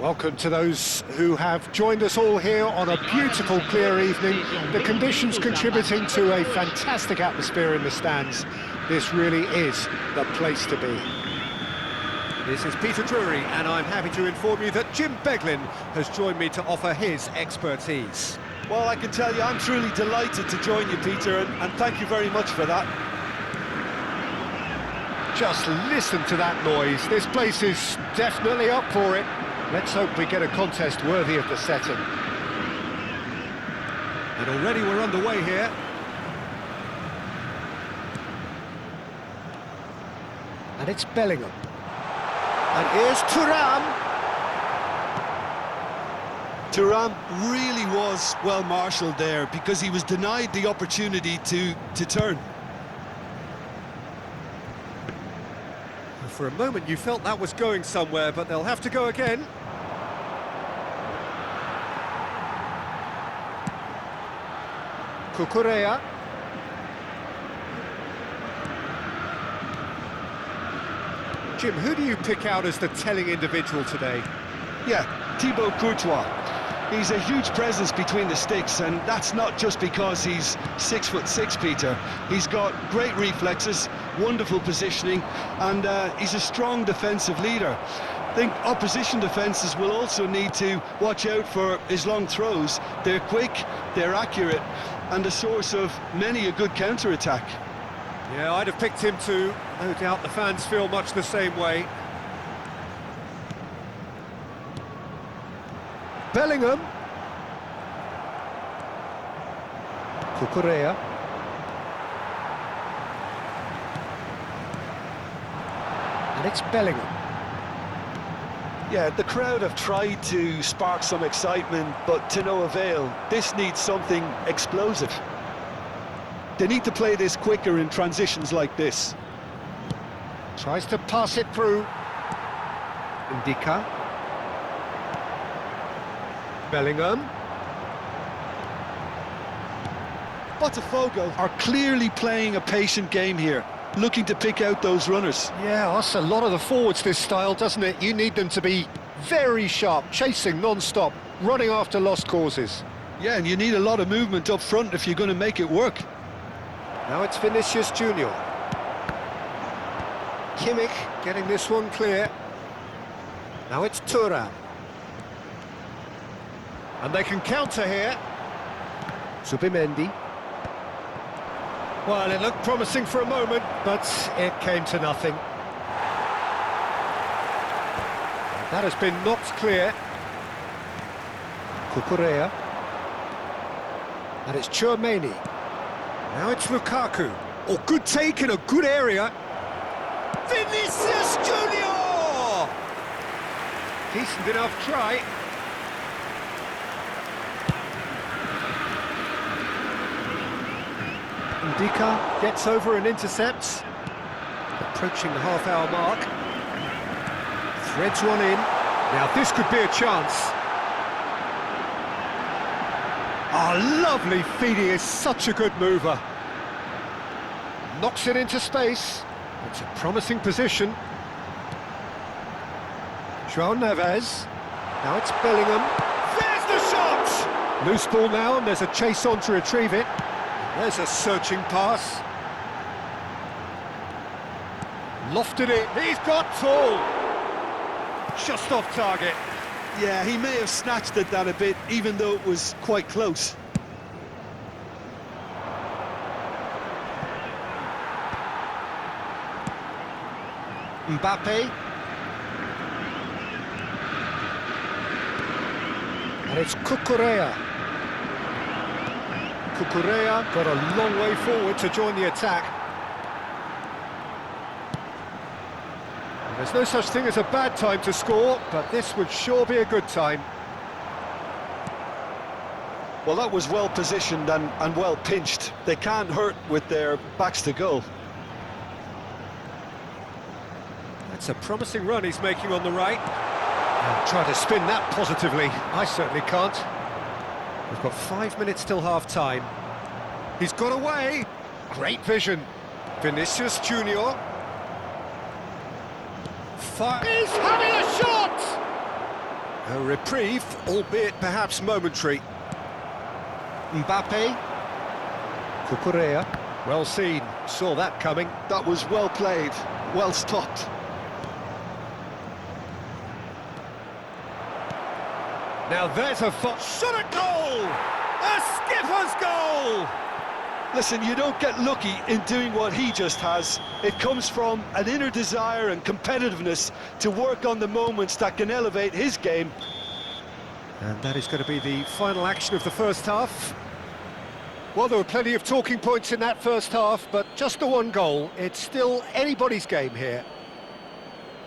Welcome to those who have joined us all here on a beautiful, clear evening. The conditions contributing to a fantastic atmosphere in the stands. This really is the place to be. This is Peter Drury, and I'm happy to inform you that Jim Beglin has joined me to offer his expertise. Well, I can tell you I'm truly delighted to join you, Peter, and thank you very much for that. Just listen to that noise. This place is definitely up for it. Let's hope we get a contest worthy of the setting. And already we're underway here. And it's Bellingham. And here's Thuram. Thuram really was well marshalled there because he was denied the opportunity to turn. For a moment you felt that was going somewhere, but they'll have to go again. Cucurella. Jim, who do you pick out as the telling individual today? Yeah, Thibaut Courtois. He's a huge presence between the sticks, and that's not just because he's 6'6", Peter. He's got great reflexes, wonderful positioning, and he's a strong defensive leader. I think opposition defences will also need to watch out for his long throws. They're quick, they're accurate, and a source of many a good counter-attack. Yeah, I'd have picked him too. No doubt the fans feel much the same way. Bellingham. Cucurella. And it's Bellingham. Yeah, the crowd have tried to spark some excitement, but to no avail. This needs something explosive. They need to play this quicker in transitions like this. Tries to pass it through. Indica. Bellingham. Potw are clearly playing a patient game here, looking to pick out those runners. Yeah, that's a lot of the forwards, this style, doesn't it? You need them to be very sharp, chasing non-stop, running after lost causes. Yeah, and you need a lot of movement up front if you're going to make it work. Now it's Vinicius Junior. Kimmich getting this one clear. Now it's Thuram. And they can counter here. Subimendi. Well, it looked promising for a moment, but it came to nothing. That has been knocked clear. Cucurella. And it's Tchouaméni. Now it's Lukaku. Oh, good take in a good area. Vinicius Junior! Decent enough try. Indica gets over and intercepts. Approaching the half-hour mark. Threads one in. Now this could be a chance. Oh, lovely feed. He is such a good mover. Knocks it into space. It's a promising position. João Neves. Now it's Bellingham. There's the shot! Loose ball now, and there's a chase on to retrieve it. There's a searching pass. Lofted it. He's got tall. Just off target. Yeah, he may have snatched at that a bit, even though it was quite close. Mbappe. And it's Cucurella. Cucurella got a long way forward to join the attack. And there's no such thing as a bad time to score, but this would sure be a good time. Well, that was well positioned and well pinched. They can't hurt with their backs to goal. That's a promising run he's making on the right. And try to spin that positively. I certainly can't. We've got 5 minutes till half-time. He's got away. Great vision. Vinicius Junior. He's having a shot! A reprieve, albeit perhaps momentary. Mbappe. Cucurella. Well seen, saw that coming. That was well played, well stopped. Now there's a shot at goal! A skipper's goal! Listen, you don't get lucky in doing what he just has. It comes from an inner desire and competitiveness to work on the moments that can elevate his game. And that is going to be the final action of the first half. Well, there were plenty of talking points in that first half, but just the one goal. It's still anybody's game here.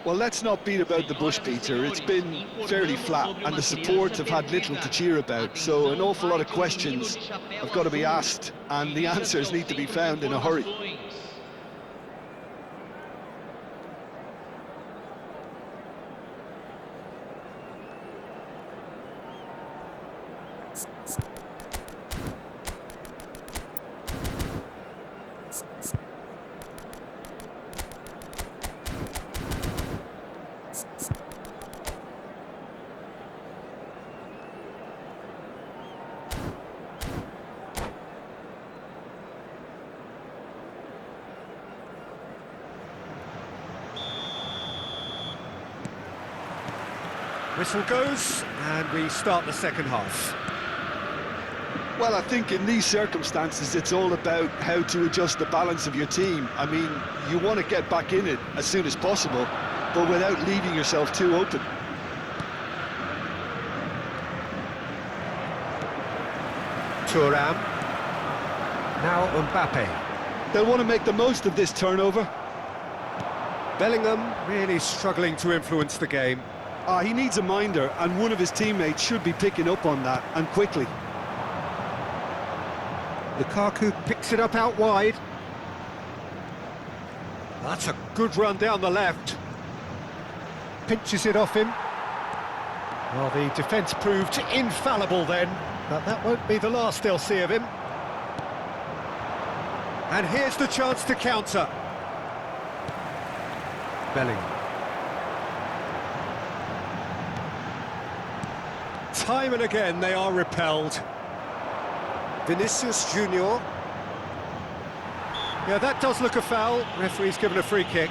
Well, let's not beat about the bush, Peter. It's been fairly flat, and the support have had little to cheer about. So an awful lot of questions have got to be asked, and the answers need to be found in a hurry. Whistle goes, and we start the second half. Well, I think in these circumstances, it's all about how to adjust the balance of your team. I mean, you want to get back in it as soon as possible, but without leaving yourself too open. Thuram. Now Mbappe. They'll want to make the most of this turnover. Bellingham really struggling to influence the game. He needs a minder, and one of his teammates should be picking up on that, and quickly. Lukaku picks it up out wide. That's a good run down the left. Pinches it off him. Well, the defence proved infallible then, but that won't be the last they'll see of him. And here's the chance to counter. Bellingham. Time and again they are repelled. Vinicius Junior. Yeah, that does look a foul. Referee's given a free kick.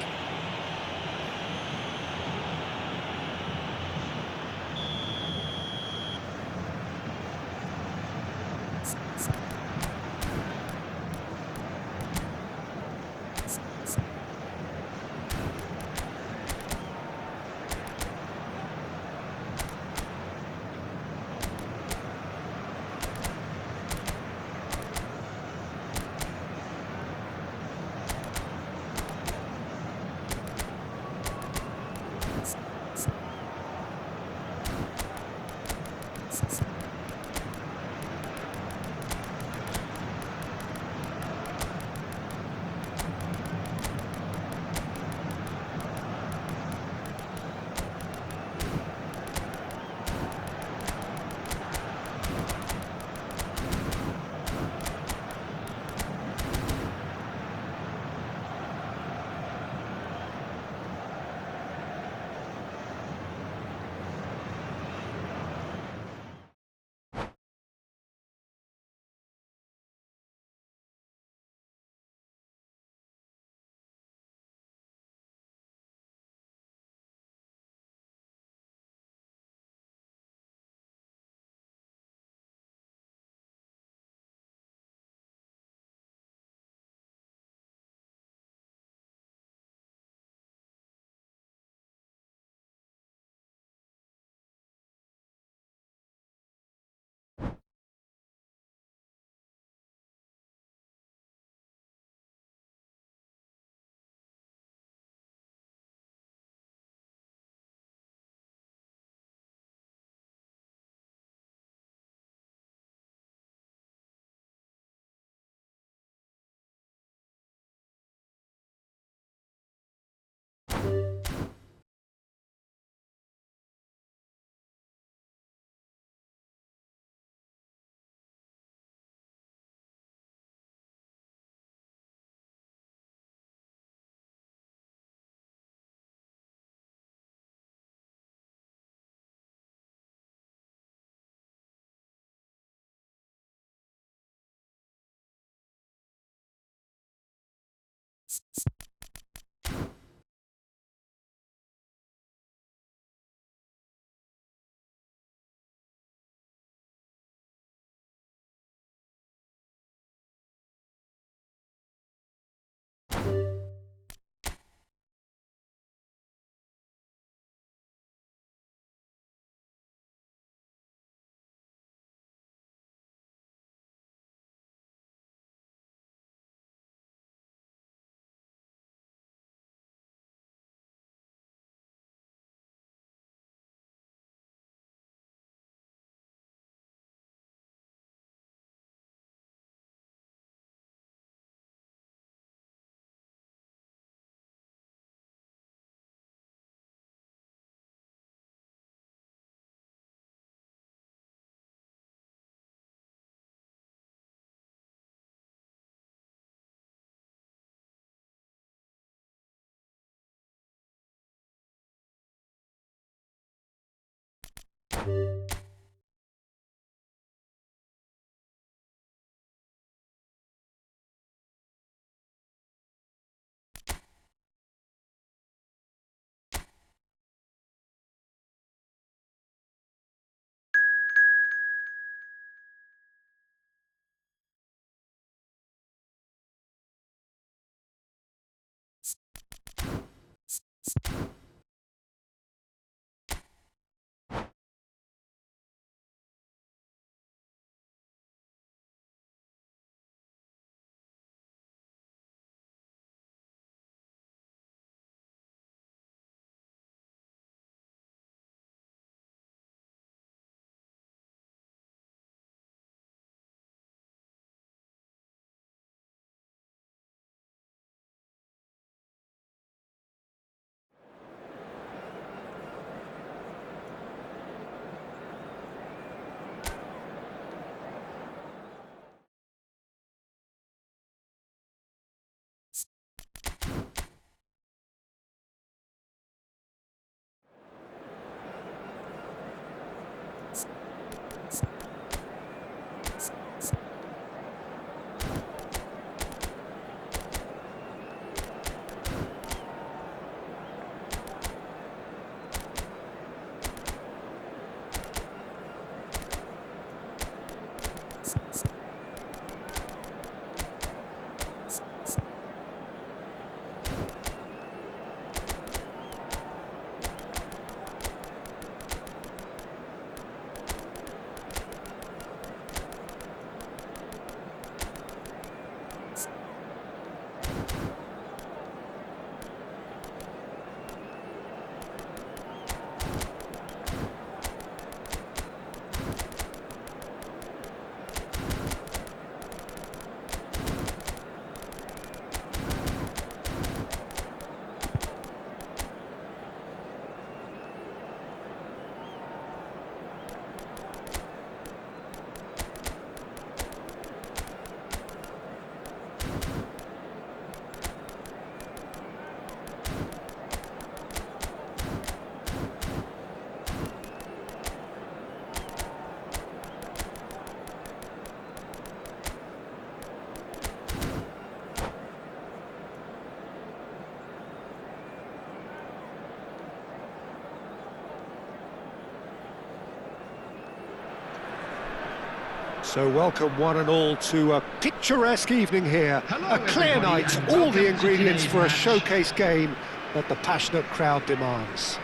So welcome one and all to a picturesque evening here. Hello, a clear everybody, night, and all welcome the to ingredients today's for a match. showcase game that the passionate crowd demands.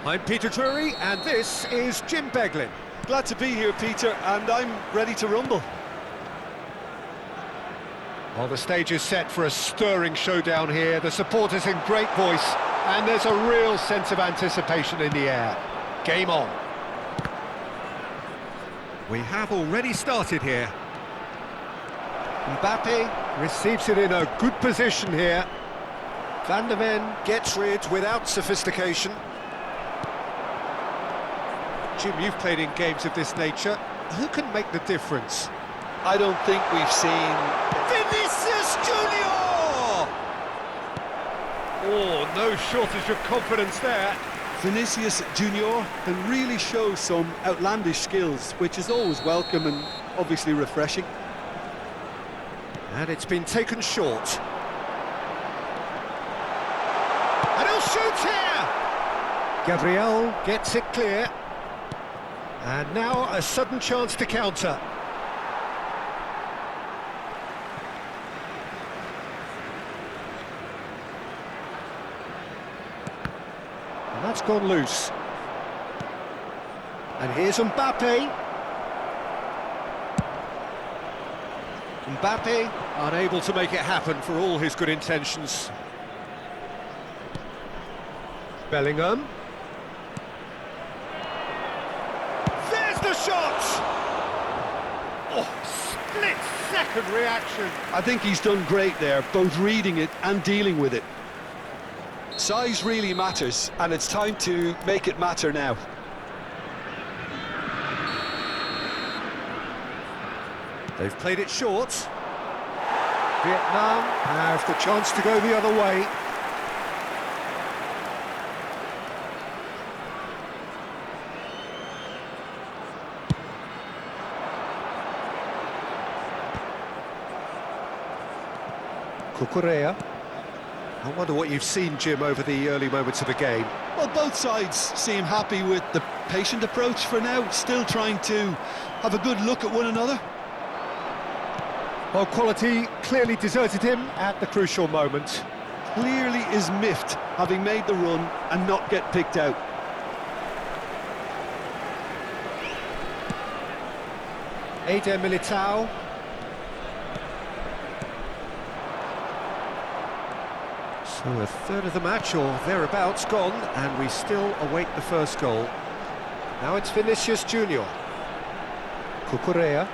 I'm Peter Drury, and this is Jim Beglin. Glad to be here, Peter, and I'm ready to rumble. Well, the stage is set for a stirring showdown here. The supporters in great voice, and there's a real sense of anticipation in the air. Game on. We have already started here. Mbappe receives it in a good position here. Van der Ven gets rid without sophistication. Jim, you've played in games of this nature. Who can make the difference? I don't think we've seen... Vinicius Junior! Oh, no shortage of confidence there. Vinicius Junior can really show some outlandish skills, which is always welcome and obviously refreshing. And it's been taken short. And he'll shoot here! Gabriel gets it clear. And now a sudden chance to counter. And that's gone loose. And here's Mbappe. Mbappe unable to make it happen for all his good intentions. Bellingham. There's the shot! Oh, split-second reaction. I think he's done great there, both reading it and dealing with it. Size really matters, and it's time to make it matter now. They've played it short. Vietnam have the chance to go the other way. Cucurella. I wonder what you've seen, Jim, over the early moments of the game. Well, both sides seem happy with the patient approach for now, still trying to have a good look at one another. Well, quality clearly deserted him at the crucial moment. Clearly is miffed, having made the run and not get picked out. Eder Militao. So a third of the match, or thereabouts, gone, and we still await the first goal. Now it's Vinicius Junior. Cucurella.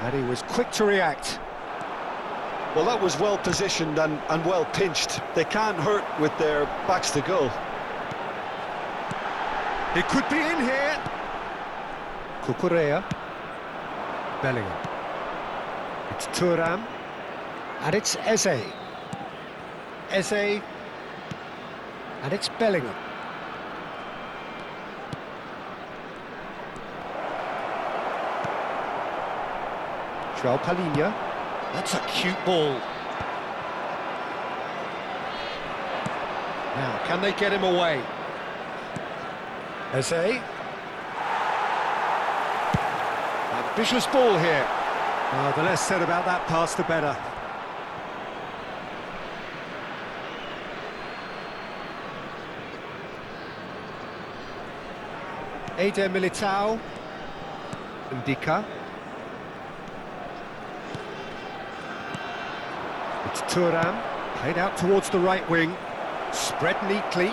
And he was quick to react. Well, that was well positioned and well pinched. They can't hurt with their backs to goal. It could be in here. Cucurella. Bellingham. It's Thuram. And it's Eze. Eze. And it's Bellingham. João Palhinha. That's a cute ball. Now, can they get him away? Eze. Ambitious ball here. Oh, the less said about that pass, the better. Eder Militao. Ndika. It's Thuram, played out towards the right wing, spread neatly.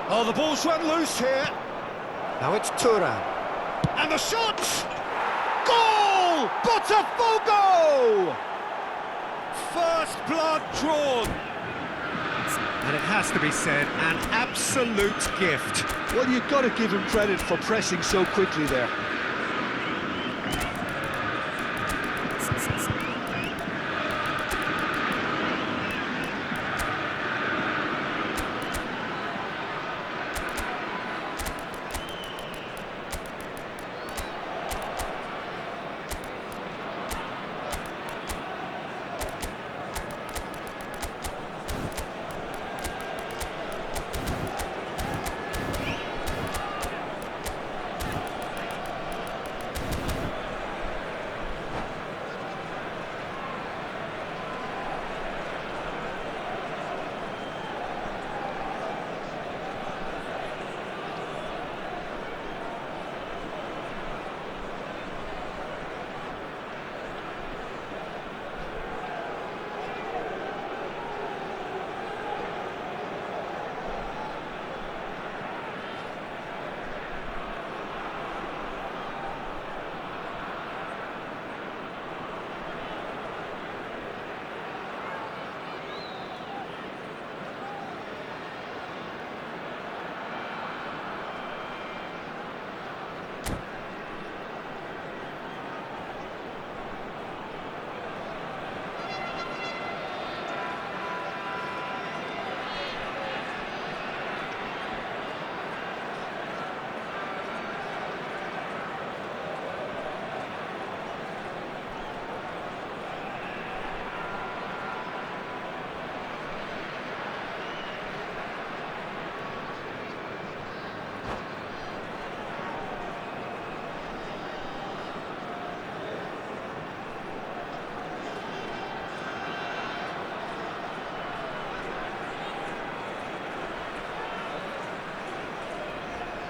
Oh, the ball's run loose here. Now it's Thuram. And the shot! Goal! Potw! First blood drawn. And it has to be said, an absolute gift. Well, you've got to give him credit for pressing so quickly there.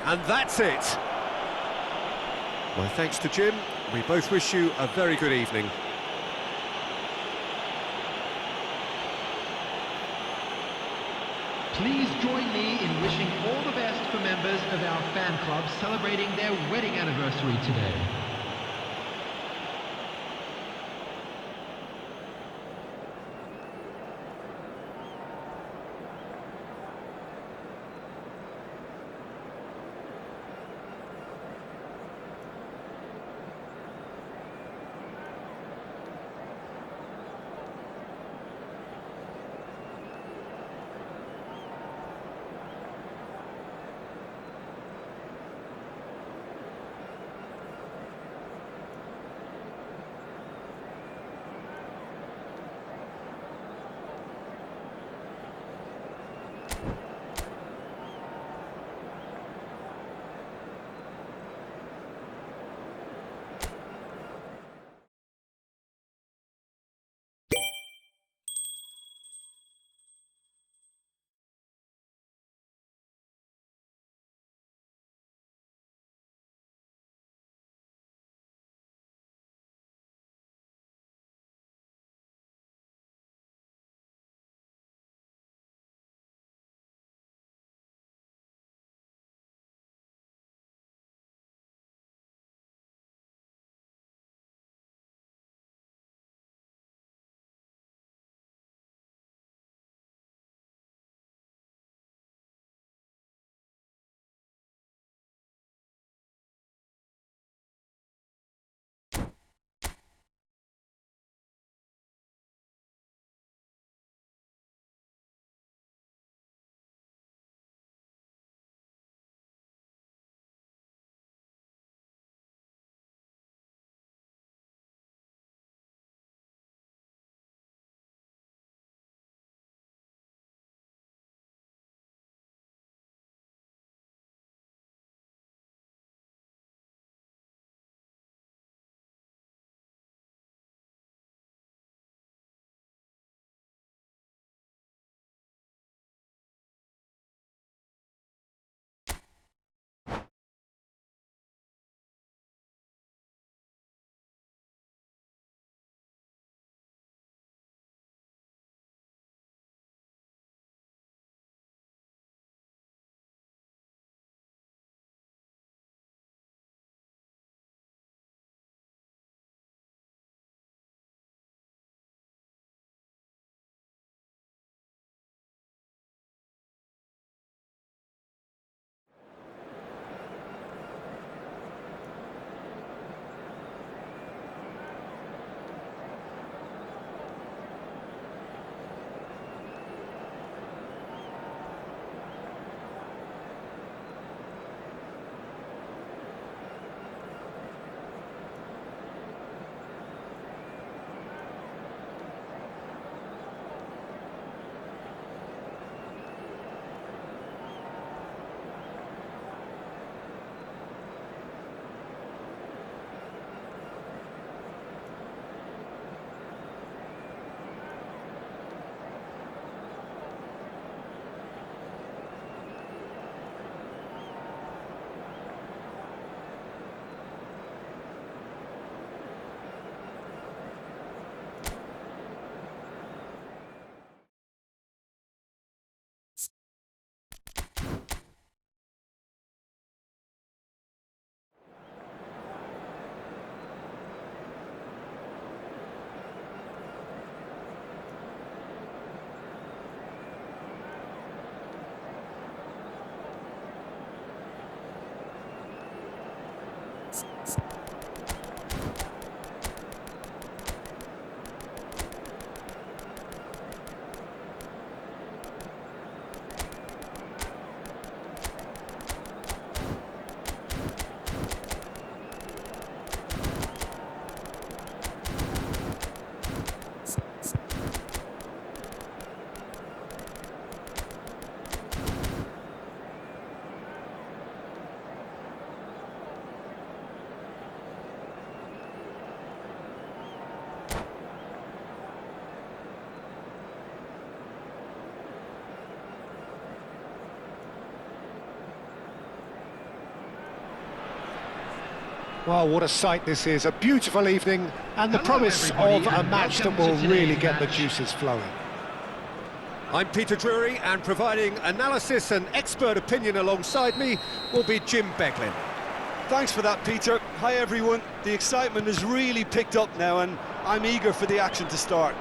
And that's it. My thanks to Jim. We both wish you a very good evening. Please join me in wishing all the best for members of our fan club celebrating their wedding anniversary today. Well, what a sight this is, a beautiful evening, and the Hello, promise everybody, of a and match that welcome will to really today's get the match. juices flowing. I'm Peter Drury, and providing analysis and expert opinion alongside me will be Jim Beglin. Thanks for that, Peter. Hi, everyone. The excitement has really picked up now, and I'm eager for the action to start.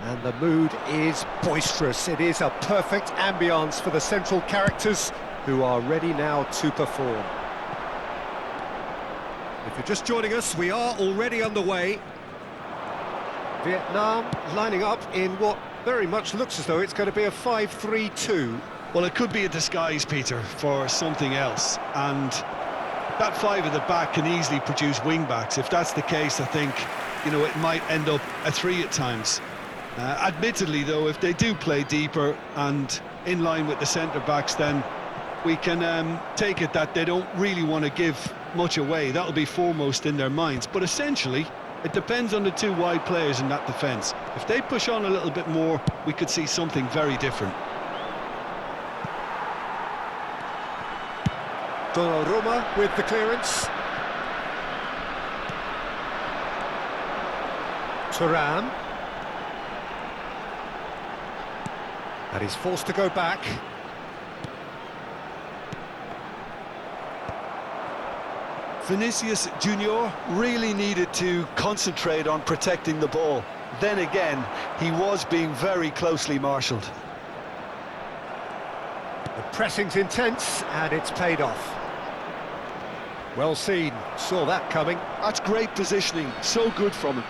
And the mood is boisterous. It is a perfect ambience for the central characters who are ready now to perform. If you're just joining us, we are already underway. Vietnam lining up in what very much looks as though it's going to be a 5-3-2. Well, it could be a disguise, Peter, for something else. And that five at the back can easily produce wing-backs. If that's the case, I think, it might end up a three at times. Admittedly, though, if they do play deeper and in line with the centre-backs, then we can take it that they don't really want to give much away. That'll be foremost in their minds. But essentially, it depends on the two wide players in that defence. If they push on a little bit more, we could see something very different. Donnarumma with the clearance. Thuram. And he's forced to go back. Vinicius Junior really needed to concentrate on protecting the ball. Then again, he was being very closely marshalled. The pressing's intense, and it's paid off. Well seen, saw that coming. That's great positioning, so good from him.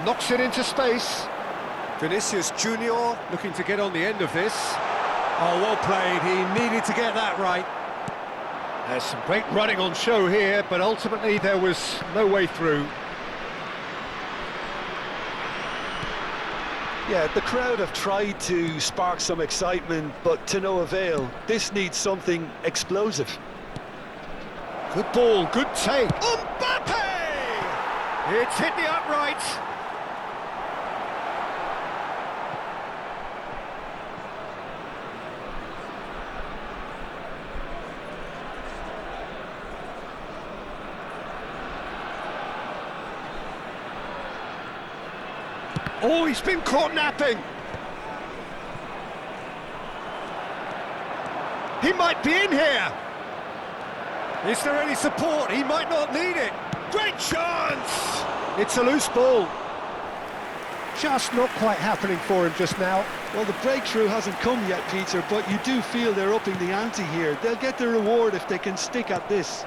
Knocks it into space. Vinicius Junior looking to get on the end of this. Oh, well played, he needed to get that right. There's some great running on show here, but ultimately there was no way through. Yeah, the crowd have tried to spark some excitement, but to no avail. This needs something explosive. Good ball, good take. Mbappe! It's hit the upright. Oh, he's been caught napping. He might be in here. Is there any support? He might not need it. Great chance! It's a loose ball. Just not quite happening for him just now. Well, the breakthrough hasn't come yet, Peter, but you do feel they're upping the ante here. They'll get the reward if they can stick at this.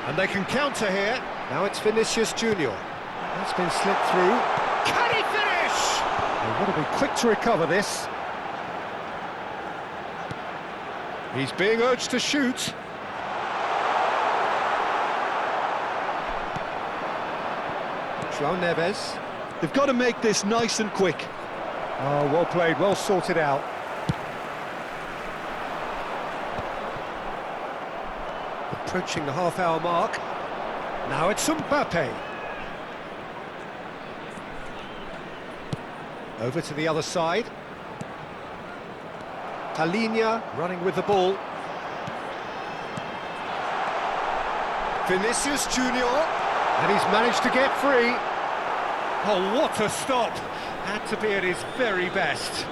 And they can counter here. Now it's Vinicius Junior. That's been slipped through. Can he finish? They've got to be quick to recover this. He's being urged to shoot. João Neves. They've got to make this nice and quick. Oh, well played, well sorted out. Approaching the half-hour mark. Now it's Mbappe. Over to the other side. Talinia running with the ball. Vinicius Junior. And he's managed to get free. Oh, what a stop! Had to be at his very best.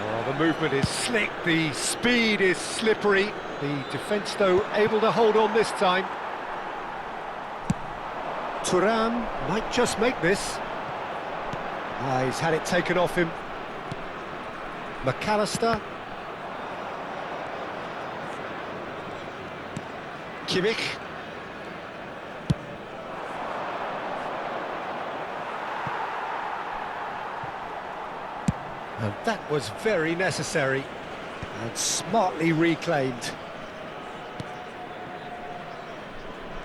Oh, the movement is slick, the speed is slippery. The defence, though, able to hold on this time. Thuram might just make this. He's had it taken off him. McAllister. Kimmich. And that was very necessary and smartly reclaimed.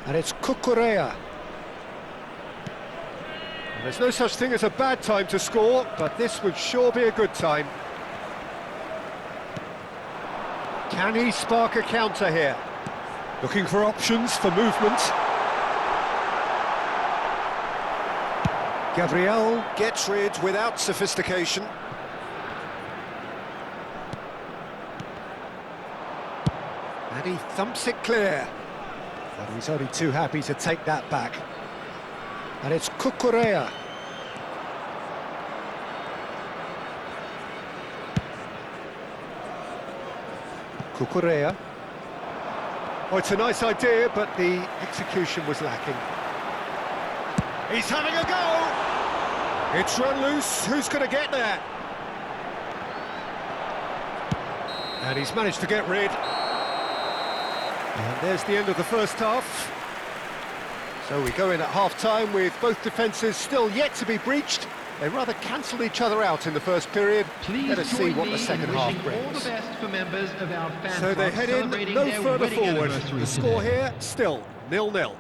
And it's Cucurella. There's no such thing as a bad time to score, but this would sure be a good time. Can he spark a counter here? Looking for options for movement. Gabriel gets rid without sophistication. And he thumps it clear. But he's only too happy to take that back. And it's Cucurella. Cucurella. Oh, it's a nice idea, but the execution was lacking. He's having a go! It's run loose, who's going to get there? And he's managed to get rid. And there's the end of the first half. So we go in at half-time with both defences still yet to be breached. They rather cancelled each other out in the first period. Please Let us see what the second half all the brings. best for members of our fan So they club head in celebrating no their further wedding forward. anniversary The score today. here, still 0-0.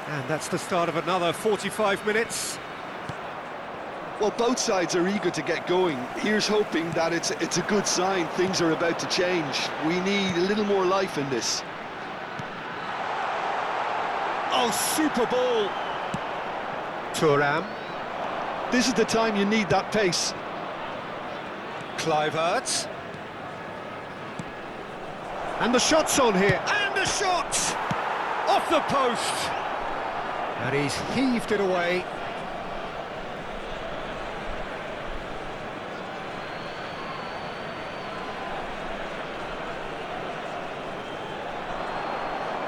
And that's the start of another 45 minutes. Well, both sides are eager to get going. Here's hoping that it's a good sign. Things are about to change. We need a little more life in this. Oh, super ball! Thuram. This is the time you need that pace. Kluivert. And the shot's on here. And the shot! Off the post! And he's heaved it away.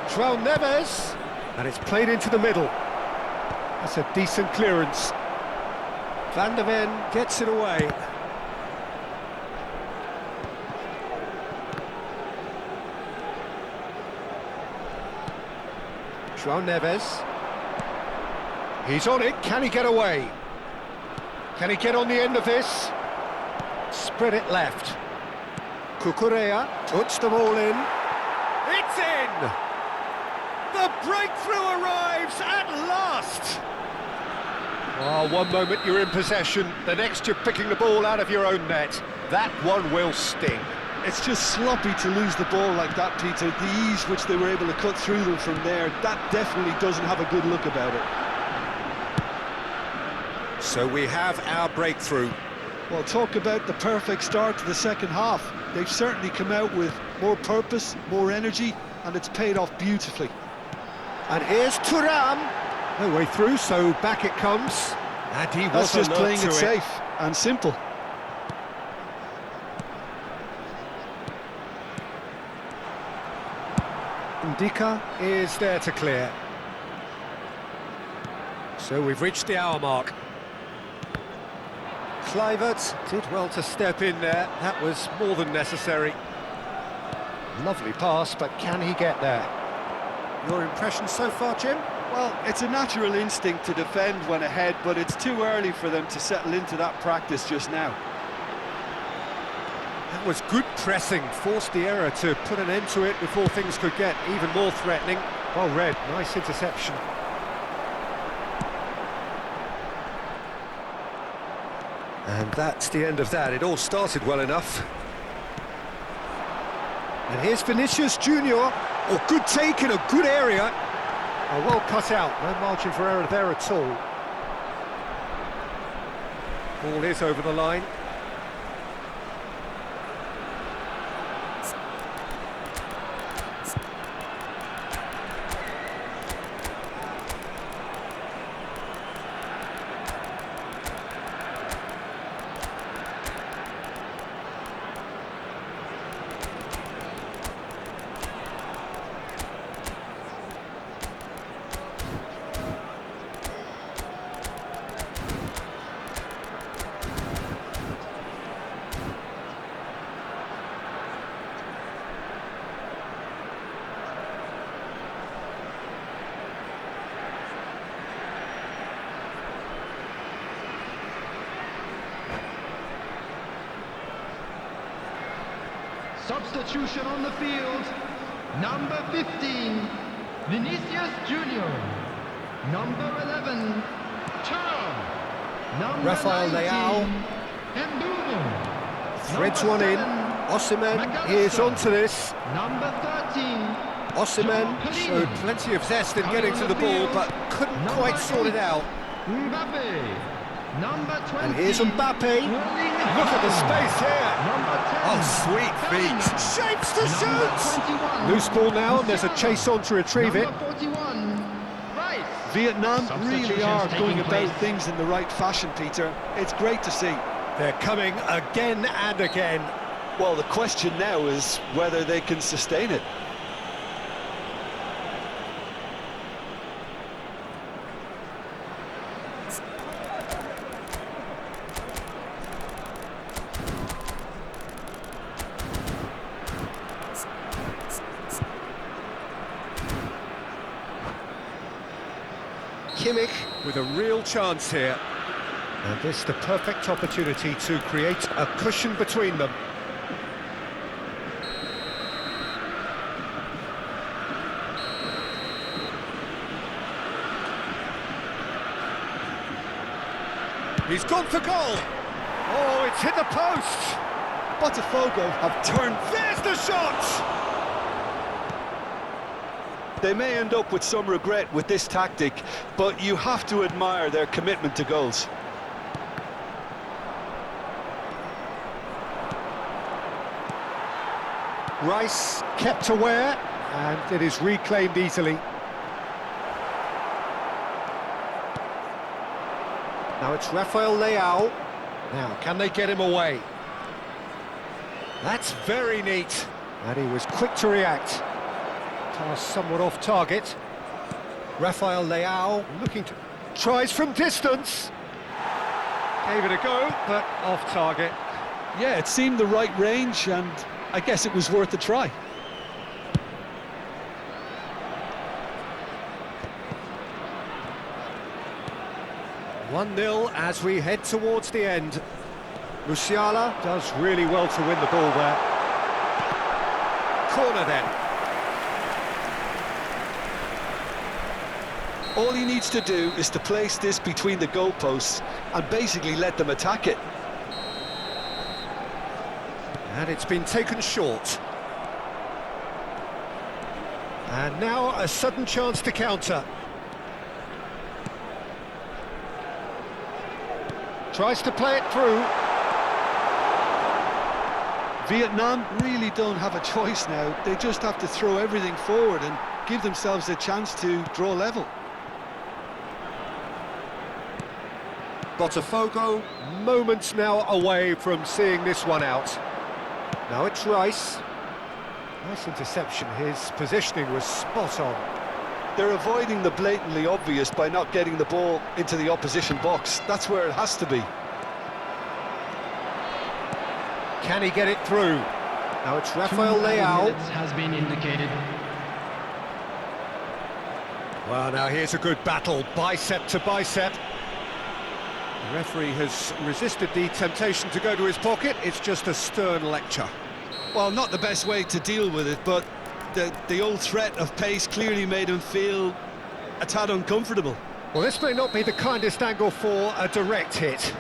João Neves. And it's played into the middle. That's a decent clearance. Van der Ven gets it away. João Neves. He's on it, can he get away? Can he get on the end of this? Spread it left. Cucurella puts them all in. It's in! The breakthrough arrives at last! Oh, one moment you're in possession, the next you're picking the ball out of your own net. That one will sting. It's just sloppy to lose the ball like that, Peter. The ease which they were able to cut through them from there, that definitely doesn't have a good look about it. So we have our breakthrough. Well, talk about the perfect start to the second half. They've certainly come out with more purpose, more energy, and it's paid off beautifully. And here's Thuram. No way through, so back it comes. And he was That's just alert playing to it safe and simple. Ndika is there to clear. So we've reached the hour mark. Kluivert did well to step in there. That was more than necessary. Lovely pass, but can he get there? Your impression so far, Jim? Well, it's a natural instinct to defend when ahead, but it's too early for them to settle into that practice just now. That was good pressing, forced the error to put an end to it before things could get even more threatening. Well read, nice interception. And that's the end of that. It all started well enough. And here's Vinicius Junior. Oh, good take in a good area. Oh, well cut out, no margin for error there at all. Ball is over the line. Substitution on the field. Number 15, Vinicius Junior. Number 11, Turner. Number Rafael 19, Leao Mbumo. threads Number one in. 7, Osimhen is onto this. Number 13, Osimhen showed plenty of zest in getting to the ball, but couldn't quite sort it out. Mbappe. Number 20. And here's Mbappe. Look at the space here. Number 10. Oh, sweet feet. Shapes to Number shoot. 21. Loose ball now, and there's a chase on to retrieve it. Number 41. Rice. Vietnam really are Substitutions going taking about place. things in the right fashion, Peter. It's great to see. They're coming again and again. Well, the question now is whether they can sustain it. Kimmich with a real chance here. And this the perfect opportunity to create a cushion between them. He's gone for goal. Oh, it's hit the post. Potw have turned. There's the shot. They may end up with some regret with this tactic, but you have to admire their commitment to goals. Rice kept aware, and it is reclaimed easily. Now it's Rafael Leao. Now, can they get him away? That's very neat. And he was quick to react. Pass somewhat off target. Rafael Leao looking to... Tries from distance. Gave it a go, but off target. Yeah, it seemed the right range, and I guess it was worth a try. One-nil as we head towards the end. Musiala does really well to win the ball there. Corner then. All he needs to do is to place this between the goalposts and basically let them attack it. And it's been taken short. And now a sudden chance to counter. Tries to play it through. Vietnam really don't have a choice now. They just have to throw everything forward and give themselves a chance to draw level. Potw, moments now away from seeing this one out. Now it's Rice. Nice interception, his positioning was spot on. They're avoiding the blatantly obvious by not getting the ball into the opposition box. That's where it has to be. Can he get it through? Now it's Rafael Leao. Has been indicated. Well, now here's a good battle, bicep to bicep. The referee has resisted the temptation to go to his pocket. It's just a stern lecture. Well, not the best way to deal with it, but the old threat of pace clearly made him feel a tad uncomfortable. Well, this may not be the kindest angle for a direct hit.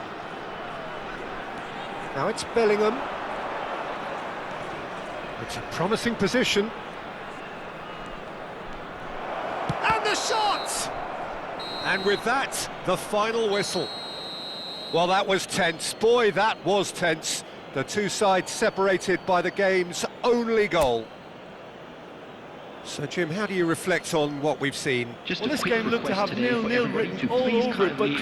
Now it's Bellingham. It's a promising position. And the shot! And with that, the final whistle. Well, that was tense. Boy, that was tense. The two sides separated by the game's only goal. So, Jim, how do you reflect on what we've seen? Just Well, a this quick game looked to request have today for 0-0 everybody written to all please over it, but kindly